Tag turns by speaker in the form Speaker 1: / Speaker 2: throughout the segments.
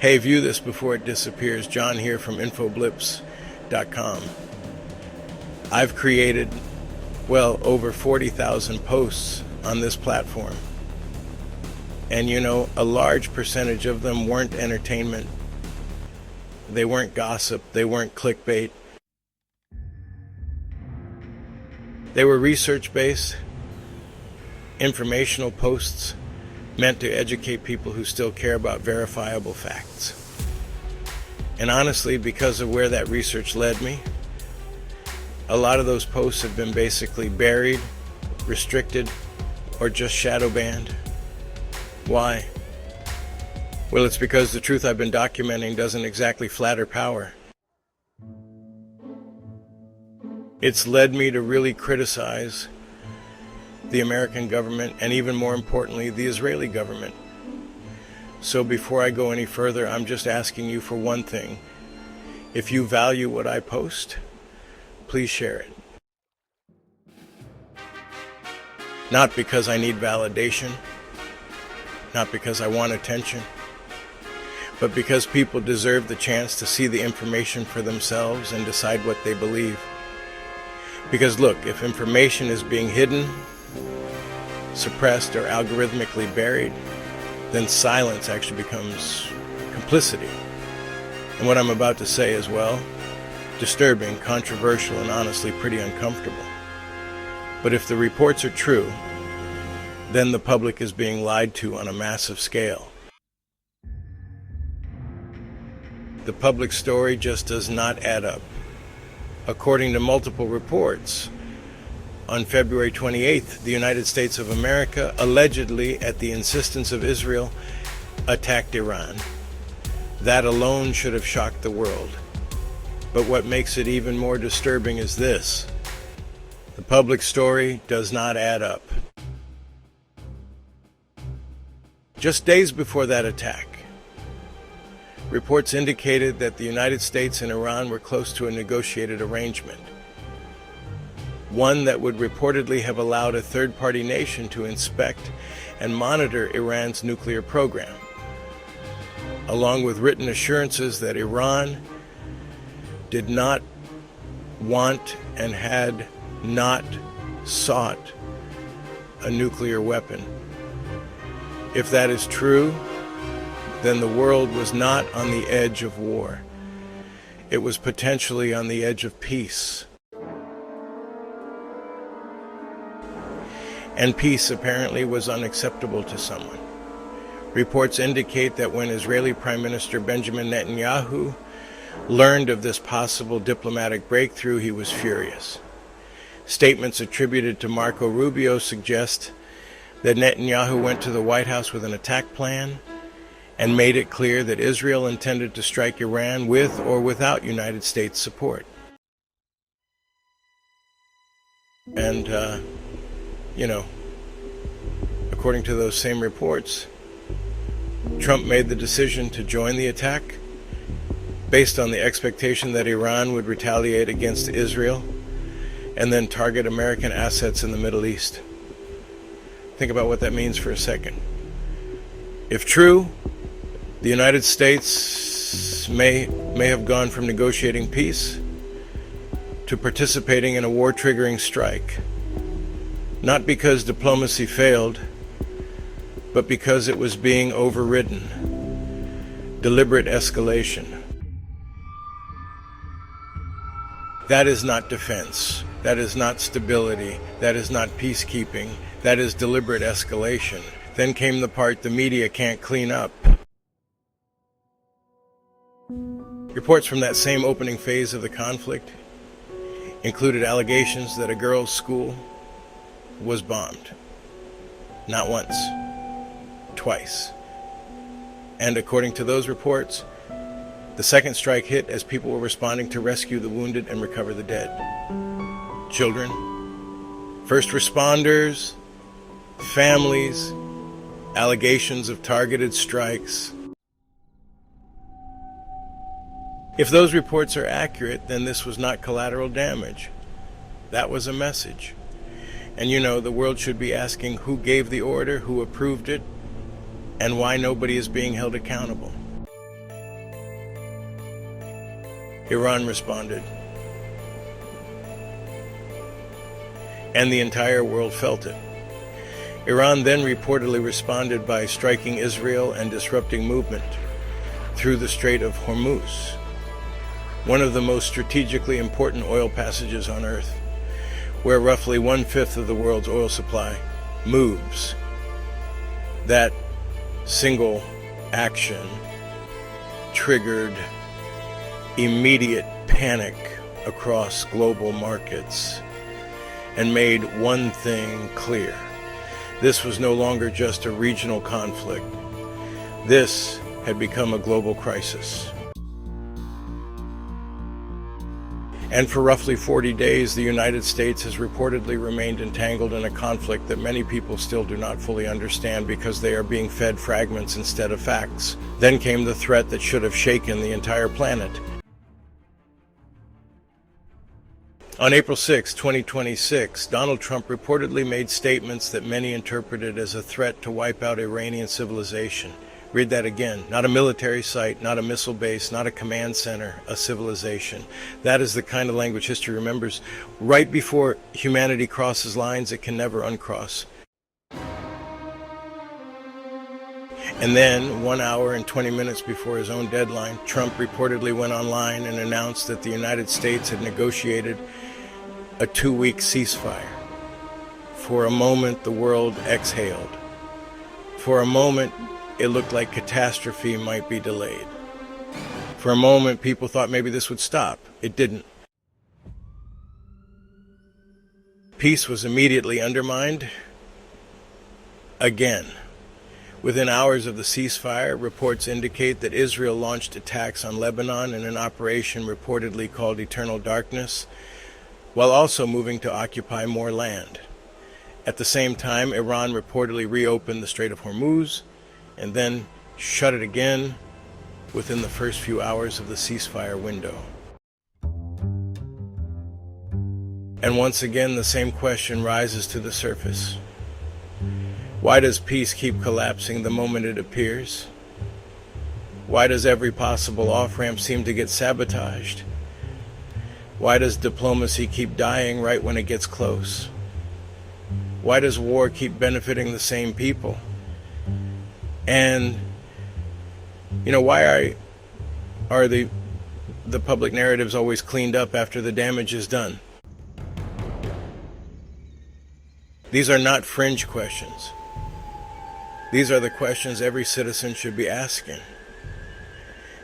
Speaker 1: Hey, view this before it disappears. John here from infoblips.com. I've created, over 40,000 posts on this platform. And a large percentage of them weren't entertainment. They weren't gossip. They weren't clickbait. They were research-based, informational posts meant to educate people who still care about verifiable facts. And honestly, because of where that research led me, a lot of those posts have been basically buried, restricted, or just shadow banned. Why? Well, it's because the truth I've been documenting doesn't exactly flatter power. It's led me to really criticize the American government, and even more importantly, the Israeli government. So before I go any further, I'm just asking you for one thing. If you value what I post, please share it. Not because I need validation, not because I want attention, but because people deserve the chance to see the information for themselves and decide what they believe. Because look, if information is being hidden, suppressed, or algorithmically buried, then silence actually becomes complicity. And what I'm about to say is, disturbing, controversial, and honestly pretty uncomfortable. But if the reports are true, then the public is being lied to on a massive scale. The public story just does not add up. According to multiple reports, on February 28th, the United States of America, allegedly at the insistence of Israel, attacked Iran. That alone should have shocked the world. But what makes it even more disturbing is this: the public story does not add up. Just days before that attack, reports indicated that the United States and Iran were close to a negotiated arrangement. One that would reportedly have allowed a third-party nation to inspect and monitor Iran's nuclear program, along with written assurances that Iran did not want and had not sought a nuclear weapon. If that is true, then the world was not on the edge of war. It was potentially on the edge of peace. And peace apparently was unacceptable to someone. Reports indicate that when Israeli Prime Minister Benjamin Netanyahu learned of this possible diplomatic breakthrough, he was furious. Statements attributed to Marco Rubio suggest that Netanyahu went to the White House with an attack plan and made it clear that Israel intended to strike Iran with or without United States support. And, according to those same reports, Trump made the decision to join the attack based on the expectation that Iran would retaliate against Israel and then target American assets in the Middle East. Think about what that means for a second. If true, the United States may have gone from negotiating peace to participating in a war-triggering strike, not because diplomacy failed, but because it was being overridden. Deliberate escalation. That is not defense. That is not stability. That is not peacekeeping. That is deliberate escalation. Then came the part the media can't clean up. Reports from that same opening phase of the conflict included allegations that a girls' school was bombed. Not once, twice. And according to those reports, the second strike hit as people were responding to rescue the wounded and recover the dead. Children, first responders, families, allegations of targeted strikes. If those reports are accurate, then this was not collateral damage. That was a message. And the world should be asking who gave the order, who approved it, and why nobody is being held accountable. Iran responded. And the entire world felt it. Iran then reportedly responded by striking Israel and disrupting movement through the Strait of Hormuz, one of the most strategically important oil passages on Earth, where roughly 1/5 of the world's oil supply moves. That single action triggered immediate panic across global markets and made one thing clear. This was no longer just a regional conflict. This had become a global crisis. And for roughly 40 days, the United States has reportedly remained entangled in a conflict that many people still do not fully understand because they are being fed fragments instead of facts. Then came the threat that should have shaken the entire planet. On April 6, 2026, Donald Trump reportedly made statements that many interpreted as a threat to wipe out Iranian civilization. Read that again. Not a military site, not a missile base, not a command center, a civilization. That is the kind of language history remembers. Right before humanity crosses lines it can never uncross. And then, 1 hour and 20 minutes before his own deadline, Trump reportedly went online and announced that the United States had negotiated a 2-week ceasefire. For a moment, the world exhaled. For a moment, it looked like catastrophe might be delayed. For a moment, people thought maybe this would stop. It didn't. Peace was immediately undermined again. Within hours of the ceasefire, reports indicate that Israel launched attacks on Lebanon in an operation reportedly called Eternal Darkness, while also moving to occupy more land. At the same time, Iran reportedly reopened the Strait of Hormuz and then shut it again within the first few hours of the ceasefire window. And once again, the same question rises to the surface. Why does peace keep collapsing the moment it appears? Why does every possible off-ramp seem to get sabotaged? Why does diplomacy keep dying right when it gets close? Why does war keep benefiting the same people? And, why are the public narratives always cleaned up after the damage is done? These are not fringe questions. These are the questions every citizen should be asking.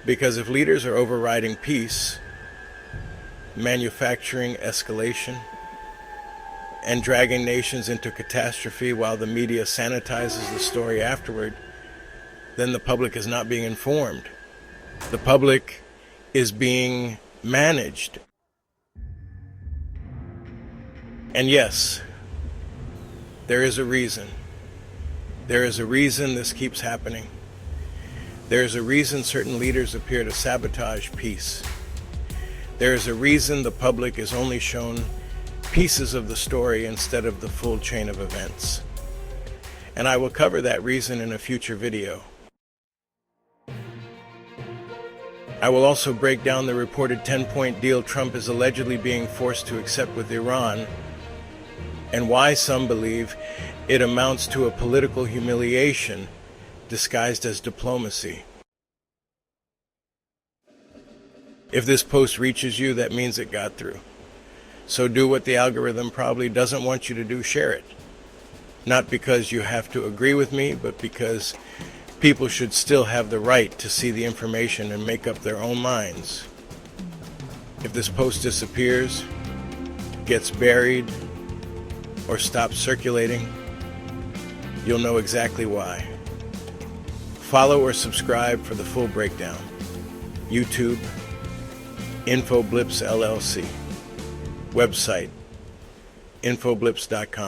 Speaker 1: Because if leaders are overriding peace, manufacturing escalation, and dragging nations into catastrophe while the media sanitizes the story afterward, then the public is not being informed. The public is being managed. And yes, there is a reason. There is a reason this keeps happening. There is a reason certain leaders appear to sabotage peace. There is a reason the public is only shown pieces of the story instead of the full chain of events. And I will cover that reason in a future video. I will also break down the reported 10-point deal Trump is allegedly being forced to accept with Iran, and why some believe it amounts to a political humiliation disguised as diplomacy. If this post reaches you, that means it got through. So do what the algorithm probably doesn't want you to do, share it. Not because you have to agree with me, but because people should still have the right to see the information and make up their own minds. If this post disappears, gets buried, or stops circulating, you'll know exactly why. Follow or subscribe for the full breakdown. YouTube, InfoBlips LLC. Website, infoblips.com.